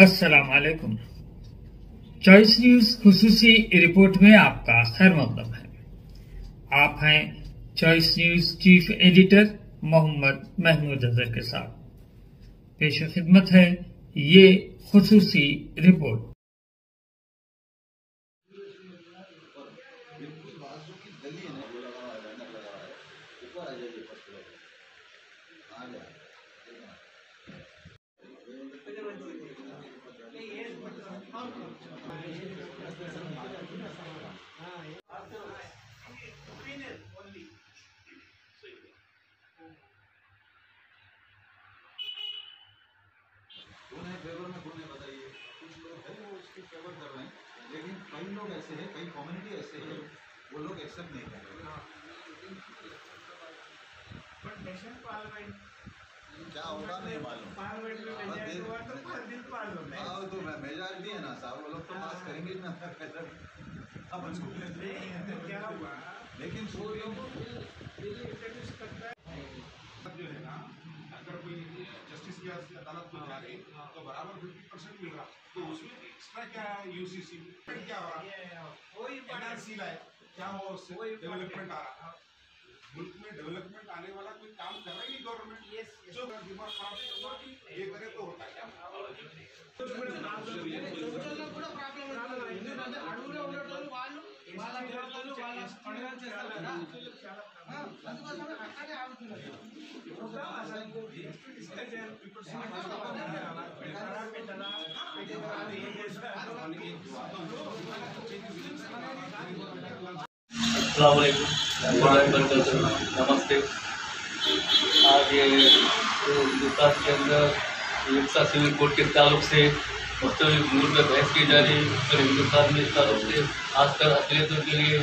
अस्सलाम वालेकुम। Choice news खुसूसी report में आपका खैर मकदम है। आप हैं choice news chief editor Mohammed Mahmood Azhar के साथ। पेश खिदमत है ये खुसूसी रिपोर्ट। फेवर में कौन है बताइए। कुछ लोग हैं वो उसकी फेवर कर रहे हैं, लेकिन कई लोग ऐसे हैं, कई कम्युनिटी ऐसे हैं वो लोग एक्सेप्ट नहीं कर रहे। क्या होगा नहीं मालूम। तो मेजॉरिटी है ना साहब, वो लोग तो पास करेंगे ना। लेकिन जो है ना, अगर कोई जस्टिस की अदालत को जा रही तो बराबर 50% मिल रहा, तो उसमें एक्स्ट्रा क्या यूसीसी क्या हो रहा, एनआरसी लाए क्या हो, उससे डेवलपमेंट आ रहा। मुल्क में डेवलपमेंट आने वाला कोई काम कर रहा है गवर्नमेंट। जो दिमाग खराब ये करे तो होता क्या। नमस्ते। आज ये हिंदुस्तान के अंदर युक्ता सिविल कोड के ताल्लुक से मुख्तलिफ मुल्क में बहस की जा रही है। और हिंदुस्तान में इस ताल्लुक से खासकर अक़लियतों के लिए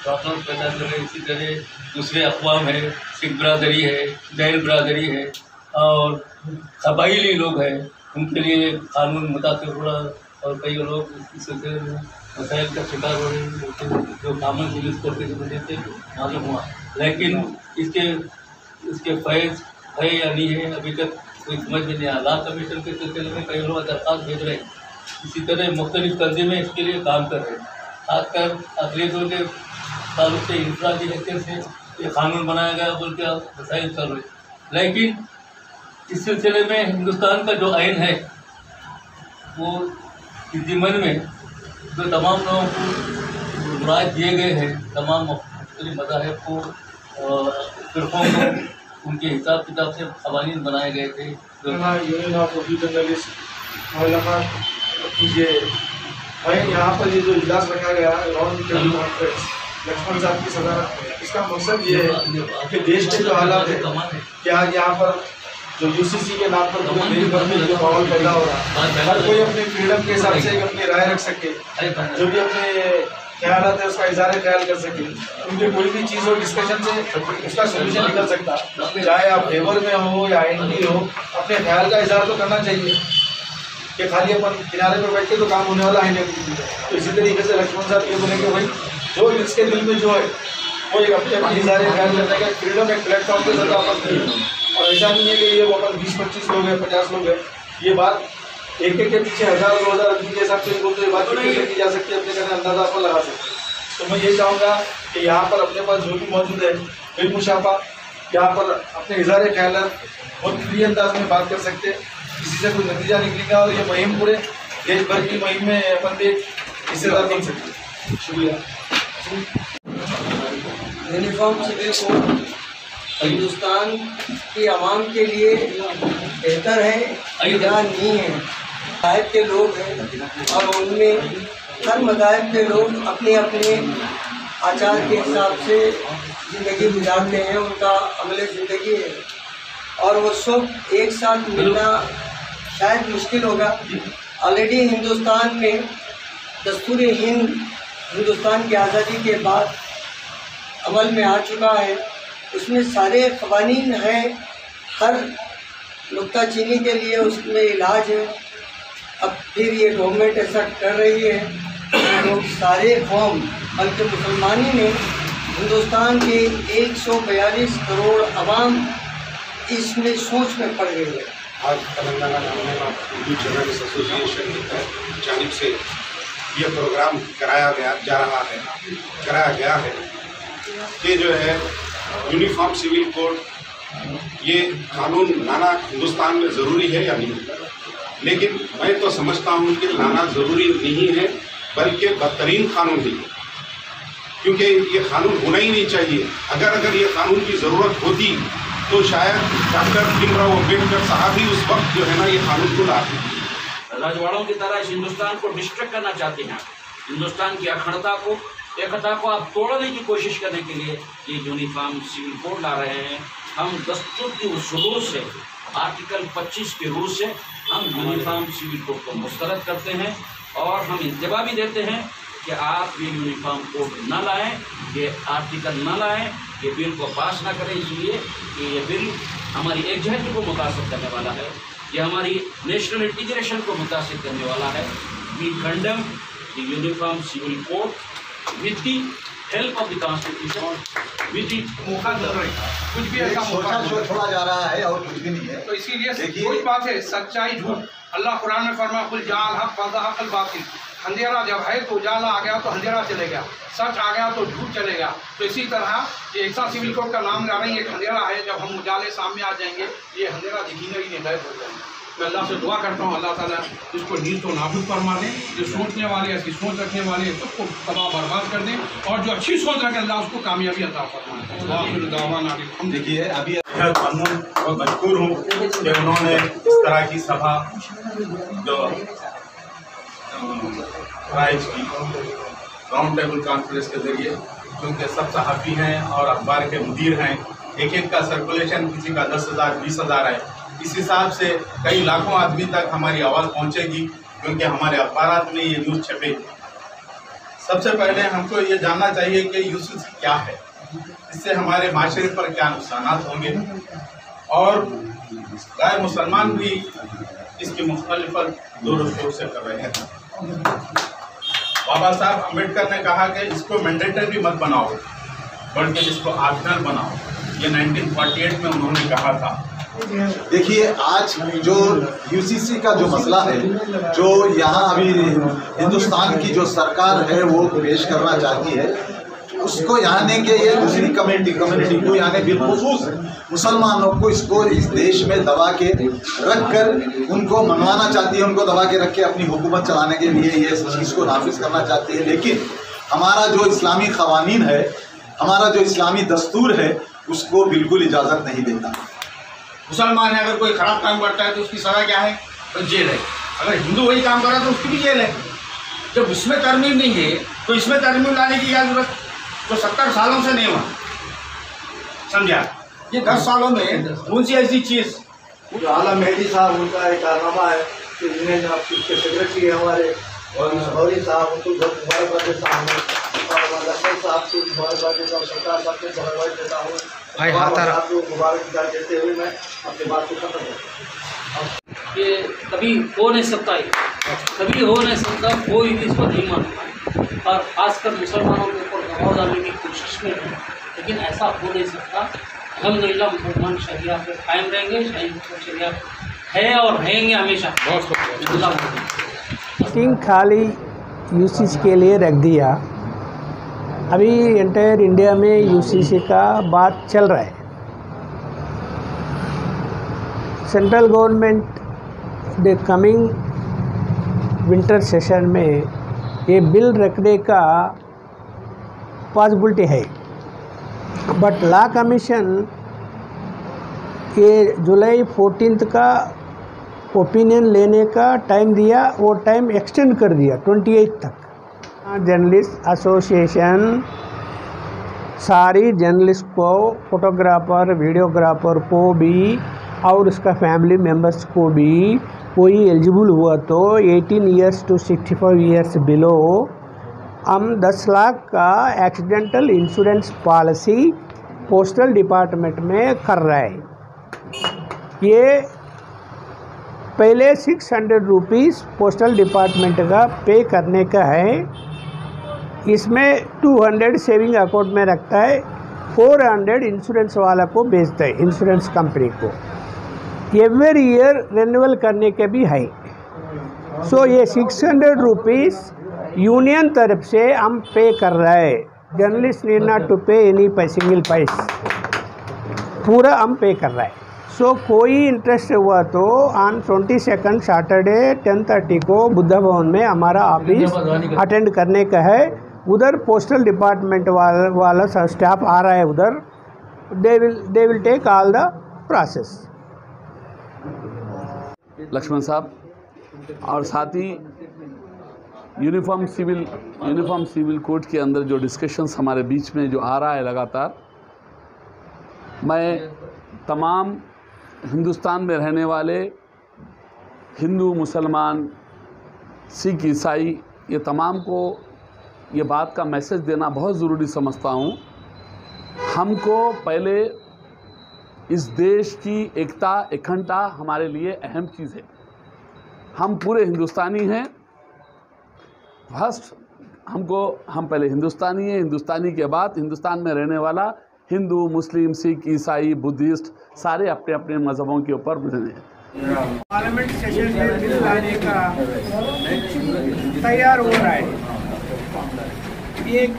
प्रॉब्लम पैदा कर रहे। इसी तरह दूसरे अक़वाम है, सिख बरादरी है, बैल बरादरी है और कबाइली लोग हैं, उनके लिए कानून मुतासिर हो रहा। और कई लोग इस सिलसिले में मसाइल का शिकार हो रहे हैं, जो कॉमन सिविल कोड की वजह से मालूम हुआ। लेकिन इसके फैज़ है या नहीं है अभी तक कोई समझ में नहीं आया। लॉ कमीशन के सिलसिले में कई लोग दरख्वास्त भेज रहे हैं। इसी तरह मुख्तलिफ तंजीमें इसके लिए काम कर रहे हैं। खासकर अक़लियतों के ताल्लुक से इंफरादी हैसियत से ये कानून बनाया गया बोल के मसाइल कर रहे हैं। लेकिन इस सिलसिले में हिंदुस्तान का जो आइन है वो इस ज़िम्मन में जो तमाम लोगों को राय दिए गए हैं, तमाम मुख्तलिफ मज़ाहिब को फ़िरक़ों को उनके हिसाब किताब से क़वानीन बनाए गए थे। यूनियन ऑफ जर्नलिस्ट यहाँ पर ये जो इजलास रखा गया राउंड टेबल कॉन्फ्रेंस लक्ष्मण साहब की सदारत में, इसका मकसद ये है कि देश के जो हालात है कि आज यहाँ पर जो यूसीसी के नाम पर पूरे देश भर में जो माहौल पैदा हो रहा है, हर कोई अपने फ्रीडम के हिसाब से अपनी राय रख सके, जो भी अपने ख्यालात है उसका इज़हार ख्याल कर सके। उनकी कोई भी चीज़ हो डिस्कशन से उसका सोल्यूशन निकल सकता, चाहे आप फेवर में हो या एंटी हो, अपने ख्याल का इज़हार तो करना चाहिए कि खाली अपन किनारे पर बैठ के तो काम होने वाला है नहीं। तो इसी तरीके से लक्ष्मण साहब ये बोलेंगे भाई जो जिसके दिल में जो है वो एक अपने इज़हार ख्याल करने का फ्रीडम एक प्लेटफॉर्म पर ज़्यादा अपन की। और ऐसा नहीं है कि ये अपन 20-25 लोग हैं, 50 लोग हैं, ये बात एक के पीछे 1000-2000 आदमी के हिसाब से बोलते बात की जा सकती है, अपने कहने अंदाजा अपन लगा सकते हैं। तो मैं ये चाहूँगा कि यहाँ पर अपने पास जो भी मौजूद है बेमुशाफा यहाँ पर अपने इज़हार ख्याल बहुत फ्री अंदाज में बात कर सकते हैं, किसी से कोई नतीजा निकलेगा और ये मुहिम पूरे देश भर की मुहिम में अपन भी हिस्सेदार बन सकते हैं। शुक्रिया। यूनिफॉर्म सिविल कोड हिंदुस्तान की आवाम के लिए बेहतर है या नहीं है। मज़ाहिब के लोग हैं और उनमें हर मज़ाहिब के लोग अपने अपने आचार के हिसाब से ज़िंदगी गुजारते हैं, उनका अमल ज़िंदगी है और वो सब एक साथ मिलना शायद मुश्किल होगा। ऑलरेडी हिंदुस्तान में दस्तूर हिंद हिंदुस्तान की आज़ादी के बाद अमल में आ चुका है। उसमें सारे क़वानीन हैं, हर नुक्ताचीनी के लिए उसमें इलाज है। अब फिर ये गवर्नमेंट ऐसा कर रही है लोग सारे कौम बल्कि मुसलमानी ने हिंदुस्तान के 142 करोड़ अवाम इसमें सोच में पड़ गई है आज तेलंगाना उर्दू जर्नलिस्ट एसोसिएशन की जानिब से ये प्रोग्राम कराया गया है कि जो है यूनिफॉर्म सिविल कोड ये कानून लाना हिंदुस्तान में ज़रूरी है या नहीं। लेकिन मैं तो समझता हूँ कि लाना ज़रूरी नहीं है, बल्कि बदतरीन कानून है, क्योंकि ये कानून होना ही नहीं चाहिए। अगर ये कानून की ज़रूरत होती तो शायद डॉक्टर भीमराव अम्बेडकर साहब ही उस वक्त जो है ना ये कानून को लाते। राजवाड़ों की तरह इस हिंदुस्तान को डिस्ट्रैक्ट करना चाहते हैं। हिंदुस्तान की अखंडता को, एकता को आप तोड़ने की कोशिश करने के लिए ये यूनिफॉर्म सिविल कोड ला रहे हैं। हम दस्तूर की उस रूल से, आर्टिकल 25 के रूल से हम यूनिफॉर्म सिविल कोड को मुस्तरद करते हैं और हम इंतबा भी देते हैं कि आप ये यूनिफॉर्म कोड न लाएं, ये आर्टिकल न लाएं, ये बिल को पास ना करें, इसलिए कि ये बिल हमारी एकजहती को मुतासर करने वाला है, ये हमारी नेशनल इंटीग्रेशन को मुतासर करने वाला है। We condemn the uniform civil code with the help of the constitution, with the मौका दे रहे हैं, कुछ भी ऐसा मौका छोड़ा जा रहा है और कुछ भी नहीं है। तो इसीलिए कोई बात है, सच्चाई झूठ, अल्लाह कुरान में फरमाया कुल जाल हक फज़हक़ल बातिल, अंधेरा जब है तो उजाला आ गया तो अंधेरा चले गया, सच आ गया तो झूठ चले गया। तो इसी तरह ये ऐसा सिविल कोड का नाम ला रहे हैं, ये अंधेरा है, जब हम उजाले सामने आ जाएंगे ये अंधेरा दिखेगा ही नहीं, गायब हो जाएंगे। मैं अल्लाह से दुआ करता हूँ अल्लाह ताला इसको नीज़ तो नाफिज फरमा दें, जो सोचने वाले ऐसी सोच रखने वाले सबको तबाह बर्बाद कर दें, और जो अच्छी सोच रखें अल्लाह उसको कामयाबी अता फरमाए। हम देखिए अभी कानून बहुत मशहूर हूँ कि उन्होंने इस तरह की सभा जो राइज की राउंड टेबल कॉन्फ्रेंस के जरिए, क्योंकि सब सहाफ़ी हैं और अखबार के मुदीर हैं, एक का सर्कुलेशन किसी का 10,000 20,000 है, इस हिसाब से कई लाखों आदमी तक हमारी आवाज़ पहुंचेगी, क्योंकि हमारे अखबारात में ये न्यूज़ छपे। सबसे पहले हमको ये जानना चाहिए कि यूसीसी क्या है, इससे हमारे माशरे पर क्या नुकसानात होंगे, और गैर मुसलमान भी इसकी मुखालिफत जोर शोर से कर रहे हैं। बाबा साहब अम्बेडकर ने कहा कि इसको मैंडेटरी मत बनाओ, बल्कि इसको ऑप्शनल बनाओ। ये 1948 में उन्होंने कहा था। देखिए आज जो यूसीसी का जो मसला है, जो यहाँ अभी हिंदुस्तान की जो सरकार है वो पेश करना चाहती है, उसको यहाँ ने कि ये दूसरी कम्युनिटी को यहाँ बिलखुसूस मुसलमानों को इसको इस देश में दबा के रख कर उनको मनवाना चाहती है, उनको दबा के रख के अपनी हुकूमत चलाने के लिए ये चीज़ को नाफिज करना चाहती है। लेकिन हमारा जो इस्लामी क़वानीन है, हमारा जो इस्लामी दस्तूर है, उसको बिल्कुल इजाज़त नहीं देता। मुसलमान है, अगर कोई ख़राब काम करता है तो उसकी सज़ा क्या है? तो जेल है। अगर हिंदू वही काम कर रहा है तो उसकी भी जेल है। जब उसमें तरमीम नहीं है तो इसमें तरमीम लाने की क्या जरूरत? तो 70 सालों से नहीं हुआ, समझा? ये 10 सालों में कौन सी ऐसी चीज़? जो आला मेहदी साहब उनका एक कारनामा है कि जिन्हें उसके सेक्रेटरी है हमारे और गौरी साहब, उनको मुबारकबाद देता हूँ, और लखनऊ साहब को मुबारकबाद देता हूँ, सरकार साहब को मुबारकबाद देता हूँ, आपको मुबारकबाद देते हुए मैं अपनी बात को खत्म करता हूँ। ये कभी हो नहीं सकता है, कभी हो नहीं सकता, कोई भी इस पर नहीं मानता, और खासकर मुसलमानों के ऊपर दबाव डालने की कोशिश में है, लेकिन ऐसा हो नहीं सकता। अल्हम्दुलिल्लाह मुसलमान शरिया पे कायम रहेंगे, शरिया है और रहेंगे हमेशा। खाली यूसीसी के लिए रख दिया। अभी एंटायर इंडिया में यूसीसी का बात चल रहा है। Central government the coming winter session में ये बिल रखने का पॉसिबिलिटी है, बट लॉ कमीशन ये जुलाई 14 का ओपिनियन लेने का टाइम दिया, वो टाइम एक्सटेंड कर दिया 28 तक। जर्नलिस्ट एसोसिएशन सारी जर्नलिस्ट को, फोटोग्राफर, वीडियोग्राफर को भी और उसका फैमिली मेम्बर्स को भी, कोई एलिजिबल हुआ तो 18 ईयर्स टू 65 ईयर्स बिलो हम 10 लाख का accidental insurance policy postal department में कर रहा है। ये पहले 600 रुपीज़ पोस्टल डिपार्टमेंट का पे करने का है, इसमें 200 सेविंग अकाउंट में रखता है, 400 इंश्योरेंस वाला को बेचता है, इंश्योरेंस कंपनी को। एवरी ईयर रिन्यूअल करने के भी है। सो ये 600 रुपीज़ यूनियन तरफ से हम पे कर रहे हैं। जर्नलिस्ट नीड नॉट टू पे एनी सिंगल पैसा, पूरा हम पे कर रहे हैं। सो कोई इंटरेस्ट हुआ तो ऑन 22 सैटरडे 10:30 को बुद्ध भवन में हमारा ऑफिस अटेंड करने का है। उधर पोस्टल डिपार्टमेंट वाला स्टाफ आ रहा है उधर, they will take all the process. Laxman साहब और साथ ही यूनिफॉर्म सिविल कोड के अंदर जो डिस्कशंस हमारे बीच में जो आ रहा है लगातार, मैं तमाम हिंदुस्तान में रहने वाले हिंदू, मुसलमान, सिख, ईसाई, ये तमाम को ये बात का मैसेज देना बहुत ज़रूरी समझता हूँ। हमको पहले इस देश की एकता, अखंडता हमारे लिए अहम चीज़ है। हम पूरे हिंदुस्तानी हैं। फर्स्ट हम पहले हिंदुस्तानी हैं। हिंदुस्तानी के बाद हिंदुस्तान में रहने वाला हिंदू, मुस्लिम, सिख, ईसाई, बुद्धिस्ट सारे अपने अपने मज़हबों के ऊपर बने हैं। पार्लियामेंट सेशन में बिल लाने का तैयार हो रहा है। एक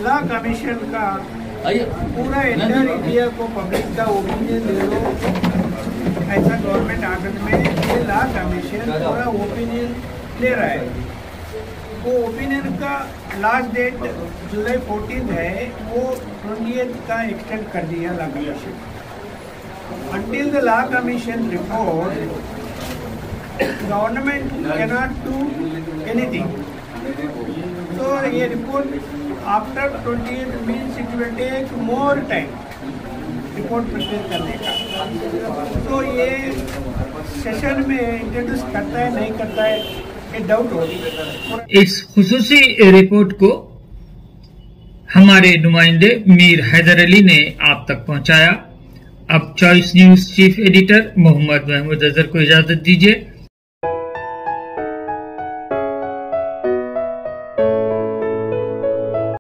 लॉ कमीशन का पूरा इंडियन इंडिया को पब्लिक का ओपिनियन दे दो, ऐसा गवर्नमेंट आर्डर में ये लॉ कमीशन पूरा ओपिनियन ले रहा है। वो ओपिनियन का लास्ट डेट जुलाई 14 है, वो 28 का एक्सटेंड कर दिया law commission. Until the law commission report, government cannot do anything. So ये report after 28 means it will take more time report prepare करने का। तो ये सेशन में इंट्रोड्यूस करता है नहीं करता है ये डाउट हो रही है। इस खुसूसी रिपोर्ट को हमारे नुमाइंदे मीर हैदर अली ने आप तक पहुंचाया। अब choice news chief editor Mohammed Mahmood Azhar को इजाजत दीजिए।